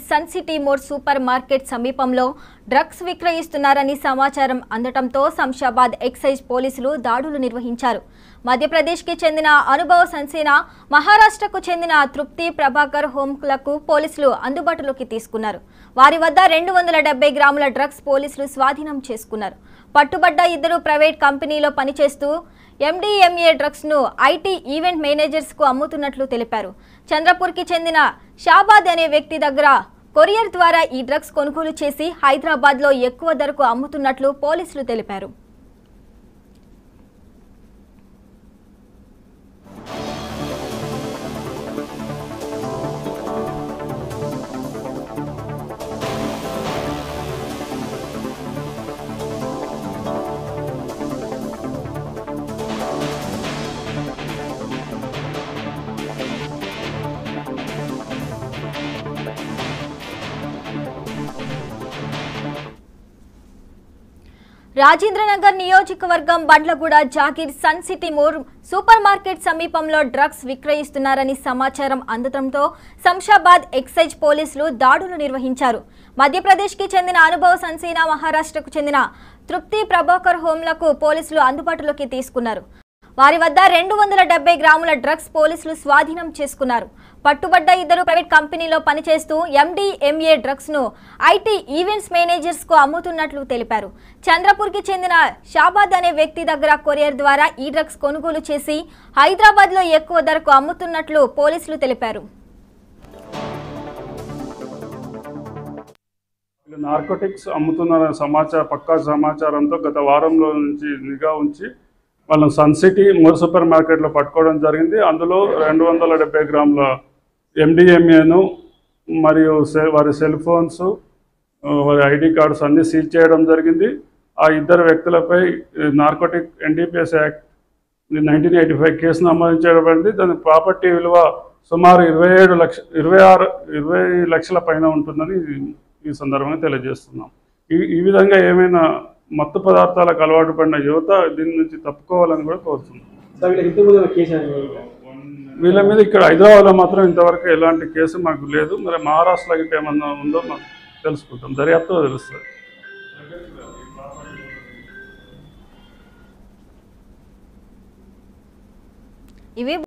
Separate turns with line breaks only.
Sun city more supermarket సమీపంలో drugs విక్రయిస్తున్నారని సమాచారం అందటంతో శంషాబాద్ ఎక్సైజ్ పోలీసులు దాడులు నిర్వహించారు. మధ్యప్రదేశ్కి చెందిన అనుభవ్ సన్సేనా, మహారాష్ట్రకు చెందిన తృప్తి ప్రభాకర్ హోంలకు పోలీసులు అందుబాటులోకి తీసుకున్నారు. వారి వద్ద 270 గ్రాముల డ్రగ్స్ పోలీసులు స్వాధీనం చేసుకున్నారు. పట్టుబడ్డ ఇద్దరు ప్రైవేట్ కంపెనీలో పనిచేస్తూ MDMA డ్రగ్స్ ను ఐటీ ఈవెంట్ మేనేజర్స్ కు అమ్ముతున్నట్లు తెలిపారు. చంద్రపూర్కి చెందిన షాబాద్ అనే వ్యక్తి దగ్గర కొరియర్ ద్వారా ఈ డ్రగ్స్ కొనుగోలు చేసి హైదరాబాద్లో ఎక్కువ ధరకు అమ్ముతున్నట్లు పోలీసులు తెలిపారు. రాజేంద్రనగర్ నియోజకవర్గం Bandlaguda Jagir sun city more supermarket సమీపంలో డ్రగ్స్ విక్రయిస్తున్నారని సమాచారం అందడంతో శంషాబాద్ ఎక్సైజ్ పోలీసులు దాడులు నిర్వహించారు. మధ్యప్రదేశ్కి చెందిన అనుభవ్ సన్సేనా, మహారాష్ట్రకు చెందిన తృప్తి ప్రభాకర్ హోంలకు పోలీసులు అందుబాటులోకి తీసుకున్నారు. వారి వద్ద 270 గ్రాముల డ్రగ్స్ పోలీసులు స్వాధీనం చేసుకున్నారు. పట్టుబడ్డ ఇద్దరు ప్రైవేట్ కంపెనీలో పనిచేస్తూ MDMA డ్రగ్స్ ను ఐటీ ఈవెంట్స్ మేనేజర్స్ కు అమ్ముతున్నట్లు తెలిపారు. చంద్రపూర్కి చెందిన షాబాద్ అనే వ్యక్తి దగ్గర కొరియర్ ద్వారా ఈ డ్రగ్స్ కొనుగోలు చేసి హైదరాబాద్ లో ఎక్కువ ధరకు అమ్ముతున్నట్లు పోలీసులు తెలిపారు.
నార్కోటిక్స్ అమ్ముతున్న పక్కా సమాచారంతో గత వారంలో నుంచి నిఘా ఉంచి వాళ్ళని సన్ సిటీ మోర్ సూపర్ మార్కెట్లో పట్టుకోవడం జరిగింది. అందులో 270 గ్రాముల MDMAను మరియు వారి సెల్ ఫోన్స్, వారి ID కార్డ్స్ అన్నీ సీజ్ చేయడం జరిగింది. ఆ ఇద్దరు వ్యక్తులపై నార్కోటిక్ NDPS యాక్ట్ 1985 కేసు నమోదు చేయబడింది. దాని ప్రాపర్టీ విలువ సుమారు 20 లక్షల పైన ఉంటుందని ఈ సందర్భంగా తెలియజేస్తున్నాం. ఈ విధంగా ఏమైనా మత్తు పదార్థాలకు అలవాటు పడిన యువత దీని నుంచి తప్పుకోవాలని కూడా కోరుతున్నాం. వీళ్ళ మీద ఇక్కడ హైదరాబాద్లో మాత్రం ఇంతవరకు ఎలాంటి కేసు మాకు లేదు. మరి మహారాష్ట్రలో గిట్ట ఏమన్నా ఉందో మాకు తెలుసుకుంటాం, దర్యాప్తులో తెలుస్తుంది.
ఇవి